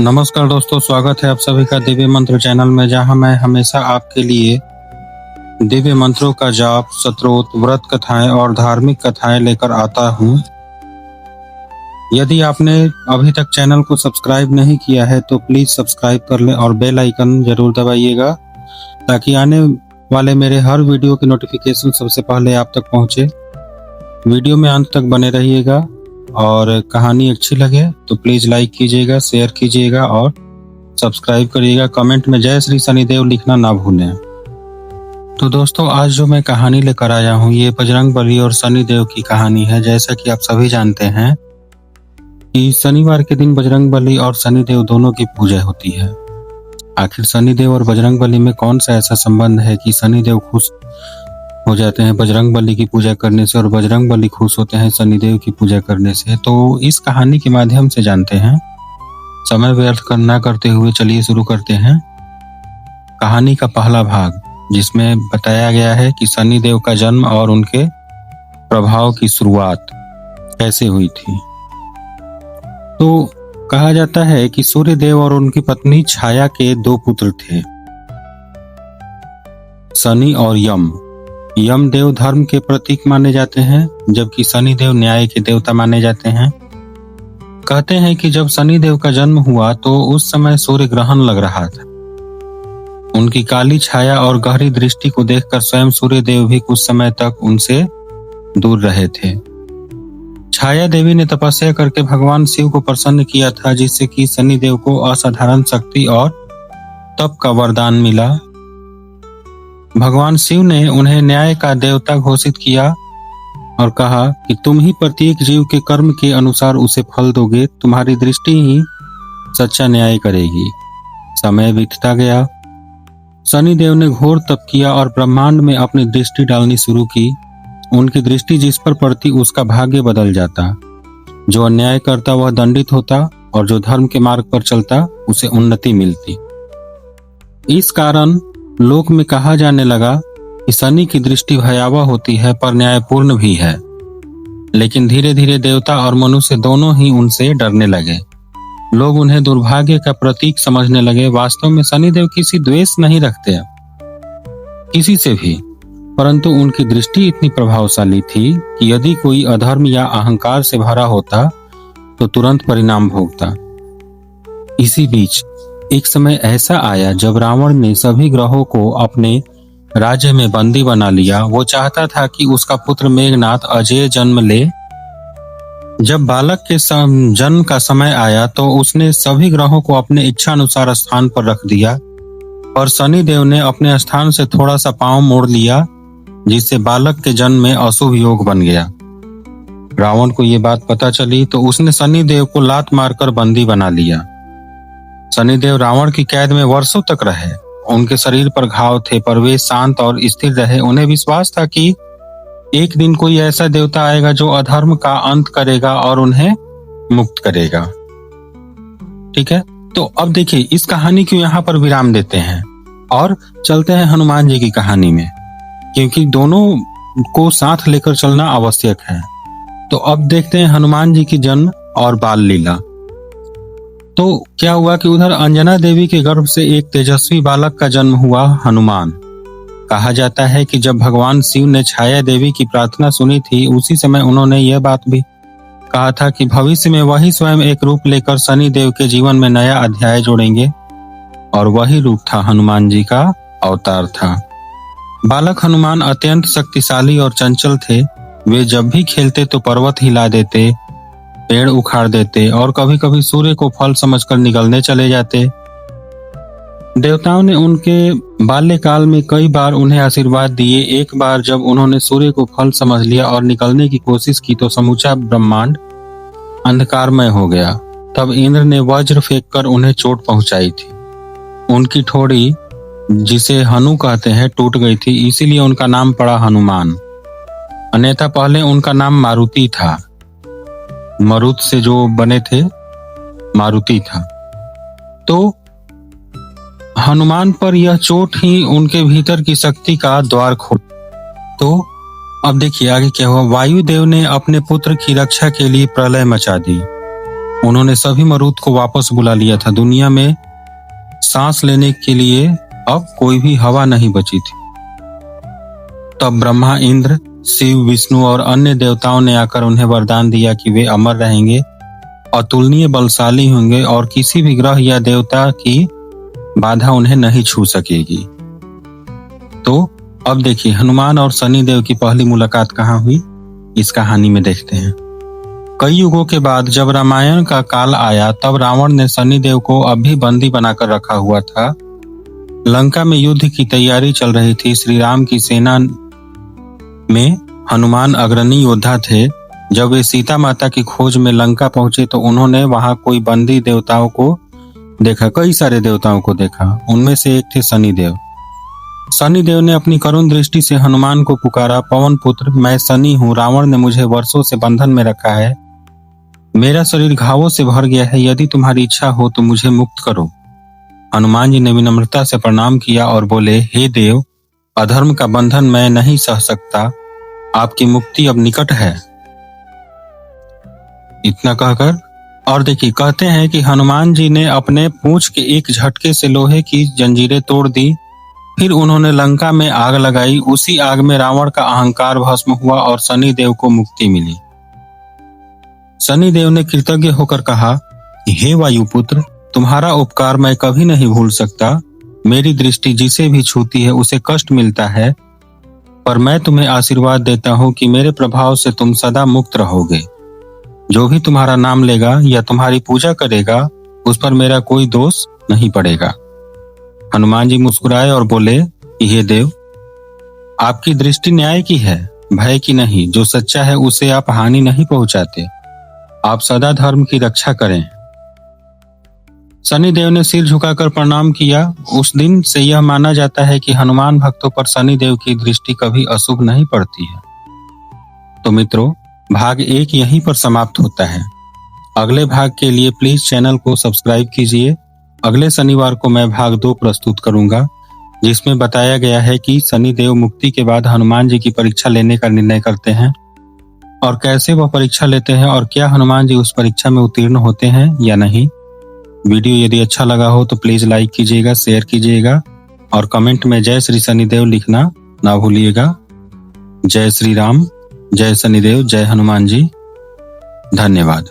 नमस्कार दोस्तों, स्वागत है आप सभी का दिव्य मंत्र चैनल में, जहां मैं हमेशा आपके लिए दिव्य मंत्रों का जाप, स्तोत्र, व्रत कथाएं और धार्मिक कथाएं लेकर आता हूं। यदि आपने अभी तक चैनल को सब्सक्राइब नहीं किया है तो प्लीज सब्सक्राइब कर लें और बेल आइकन जरूर दबाइएगा, ताकि आने वाले मेरे हर वीडियो की नोटिफिकेशन सबसे पहले आप तक पहुंचे। वीडियो में अंत तक बने रहिएगा और कहानी अच्छी लगे तो प्लीज लाइक कीजिएगा, शेयर कीजिएगा और सब्सक्राइब करिएगा। कमेंट में जय श्री शनिदेव लिखना ना भूलें। तो दोस्तों, आज जो मैं कहानी लेकर आया हूँ ये बजरंगबली और शनिदेव की कहानी है। जैसा कि आप सभी जानते हैं कि शनिवार के दिन बजरंगबली और शनिदेव दोनों की पूजा होती है। आखिर शनिदेव और बजरंगबली में कौन सा ऐसा संबंध है कि शनिदेव खुश हो जाते हैं बजरंगबली की पूजा करने से और बजरंगबली खुश होते हैं शनिदेव की पूजा करने से? तो इस कहानी के माध्यम से जानते हैं। समय व्यर्थ ना करते हुए चलिए शुरू करते हैं कहानी का पहला भाग, जिसमें बताया गया है कि शनिदेव का जन्म और उनके प्रभाव की शुरुआत कैसे हुई थी। तो कहा जाता है कि सूर्यदेव और उनकी पत्नी छाया के दो पुत्र थे, शनि और यम। यमदेव धर्म के प्रतीक माने जाते हैं, जबकि शनिदेव न्याय के देवता माने जाते हैं। कहते हैं कि जब शनिदेव का जन्म हुआ तो उस समय सूर्य ग्रहण लग रहा था। उनकी काली छाया और गहरी दृष्टि को देखकर स्वयं सूर्यदेव भी कुछ समय तक उनसे दूर रहे थे। छाया देवी ने तपस्या करके भगवान शिव को प्रसन्न किया था, जिससे कि शनिदेव को असाधारण शक्ति और तप का वरदान मिला। भगवान शिव ने उन्हें न्याय का देवता घोषित किया और कहा कि तुम ही प्रत्येक जीव के कर्म के अनुसार उसे फल दोगे, तुम्हारी दृष्टि ही सच्चा न्याय करेगी। समय बीतता गया। शनिदेव ने घोर तप किया और ब्रह्मांड में अपनी दृष्टि डालनी शुरू की। उनकी दृष्टि जिस पर पड़ती उसका भाग्य बदल जाता। जो अन्याय करता वह दंडित होता और जो धर्म के मार्ग पर चलता उसे उन्नति मिलती। इस कारण लोक में कहा जाने लगा कि शनि की दृष्टि भयावह होती है पर न्यायपूर्ण भी है। लेकिन धीरे धीरे देवता और मनुष्य दोनों ही उनसे डरने लगे। लोग उन्हें दुर्भाग्य का प्रतीक समझने लगे। वास्तव में शनिदेव किसी द्वेष नहीं रखते किसी से भी, परंतु उनकी दृष्टि इतनी प्रभावशाली थी कि यदि कोई अधर्म या अहंकार से भरा होता तो तुरंत परिणाम भोगता। इसी बीच एक समय ऐसा आया जब रावण ने सभी ग्रहों को अपने राज्य में बंदी बना लिया। वो चाहता था कि उसका पुत्र मेघनाथ अजय जन्म ले। जब बालक के जन्म का समय आया तो उसने सभी ग्रहों को अपने इच्छा अनुसार स्थान पर रख दिया, और शनिदेव ने अपने स्थान से थोड़ा सा पांव मोड़ लिया, जिससे बालक के जन्म में अशुभ योग बन गया। रावण को ये बात पता चली तो उसने शनिदेव को लात मारकर बंदी बना लिया। शनिदेव रावण की कैद में वर्षों तक रहे। उनके शरीर पर घाव थे पर वे शांत और स्थिर रहे। उन्हें विश्वास था कि एक दिन कोई ऐसा देवता आएगा जो अधर्म का अंत करेगा और उन्हें मुक्त करेगा। ठीक है, तो अब देखिए इस कहानी को यहाँ पर विराम देते हैं और चलते हैं हनुमान जी की कहानी में, क्योंकि दोनों को साथ लेकर चलना आवश्यक है। तो अब देखते हैं हनुमान जी की जन्म और बाल लीला। तो क्या हुआ कि उधर अंजना देवी के गर्भ से एक तेजस्वी बालक का जन्म हुआ, हनुमान। कहा जाता है कि जब भगवान शिव ने छाया देवी की प्रार्थना सुनी थी, उसी समय उन्होंने यह बात भी कहा था कि भविष्य में वही स्वयं एक रूप लेकर शनि देव के जीवन में नया अध्याय जोड़ेंगे, और वही रूप था हनुमान जी का अवतार था। बालक हनुमान अत्यंत शक्तिशाली और चंचल थे। वे जब भी खेलते तो पर्वत हिला देते, पेड़ उखाड़ देते और कभी कभी सूर्य को फल समझकर निकलने चले जाते। देवताओं ने उनके बाल्यकाल में कई बार उन्हें आशीर्वाद दिए। एक बार जब उन्होंने सूर्य को फल समझ लिया और निकलने की कोशिश की तो समूचा ब्रह्मांड अंधकारमय हो गया। तब इंद्र ने वज्र फेंककर उन्हें चोट पहुंचाई थी। उनकी ठोड़ी, जिसे हनु कहते हैं, टूट गई थी, इसीलिए उनका नाम पड़ा हनुमान। अन्यथा पहले उनका नाम मारुति था। मरुत से जो बने थे, मारुति था। तो हनुमान पर यह चोट ही उनके भीतर की शक्ति का द्वार खोल। तो अब देखिए आगे क्या हुआ। वायुदेव ने अपने पुत्र की रक्षा के लिए प्रलय मचा दी। उन्होंने सभी मरुत को वापस बुला लिया था। दुनिया में सांस लेने के लिए अब कोई भी हवा नहीं बची थी। तब ब्रह्मा, इंद्र, शिव, विष्णु और अन्य देवताओं ने आकर उन्हें वरदान दिया कि वे अमर रहेंगे, अतुलनीय बलशाली होंगे और किसी भी ग्रह या देवता की बाधा उन्हें नहीं छू सकेगी। तो अब देखिए हनुमान और शनिदेव की पहली मुलाकात कहाँ हुई, इस कहानी में देखते हैं। कई युगों के बाद जब रामायण का काल आया तब रावण ने शनिदेव को अब भी बंदी बनाकर रखा हुआ था। लंका में युद्ध की तैयारी चल रही थी। श्री राम की सेना में हनुमान अग्रणी योद्धा थे। जब वे सीता माता की खोज में लंका पहुंचे तो उन्होंने वहां कोई बंदी देवताओं को देखा, कई सारे देवताओं को देखा। उनमें से एक थे शनिदेव। शनिदेव ने अपनी करुण दृष्टि से हनुमान को पुकारा, पवन पुत्र, मैं शनि हूँ। रावण ने मुझे वर्षों से बंधन में रखा है। मेरा शरीर घावों से भर गया है। यदि तुम्हारी इच्छा हो तो मुझे मुक्त करो। हनुमान जी ने विनम्रता से प्रणाम किया और बोले, हे देव, अधर्म का बंधन मैं नहीं सह सकता। आपकी मुक्ति अब निकट है। इतना कहकर और देखिए कहते हैं कि हनुमान जी ने अपने पूंछ के एक झटके से लोहे की जंजीरें तोड़ दी। फिर उन्होंने लंका में आग लगाई। उसी आग में रावण का अहंकार भस्म हुआ और शनिदेव को मुक्ति मिली। शनिदेव ने कृतज्ञ होकर कहा, हे वायुपुत्र, तुम्हारा उपकार मैं कभी नहीं भूल सकता। मेरी दृष्टि जिसे भी छूती है उसे कष्ट मिलता है, पर मैं तुम्हें आशीर्वाद देता हूं कि मेरे प्रभाव से तुम सदा मुक्त रहोगे। जो भी तुम्हारा नाम लेगा या तुम्हारी पूजा करेगा उस पर मेरा कोई दोष नहीं पड़ेगा। हनुमान जी मुस्कुराए और बोले, हे देव, आपकी दृष्टि न्याय की है, भय की नहीं। जो सच्चा है उसे आप हानि नहीं पहुंचाते। आप सदा धर्म की रक्षा करें। शनिदेव ने सिर झुकाकर प्रणाम किया। उस दिन से यह माना जाता है कि हनुमान भक्तों पर शनिदेव की दृष्टि कभी अशुभ नहीं पड़ती है। तो मित्रों, भाग 1 यहीं पर समाप्त होता है। अगले भाग के लिए प्लीज चैनल को सब्सक्राइब कीजिए। अगले शनिवार को मैं भाग 2 प्रस्तुत करूंगा, जिसमें बताया गया है कि शनिदेव मुक्ति के बाद हनुमान जी की परीक्षा लेने का निर्णय करते हैं और कैसे वह परीक्षा लेते हैं और क्या हनुमान जी उस परीक्षा में उत्तीर्ण होते हैं या नहीं। वीडियो यदि अच्छा लगा हो तो प्लीज लाइक कीजिएगा, शेयर कीजिएगा और कमेंट में जय श्री शनिदेव लिखना ना भूलिएगा। जय श्री राम, जय शनिदेव, जय हनुमान जी। धन्यवाद।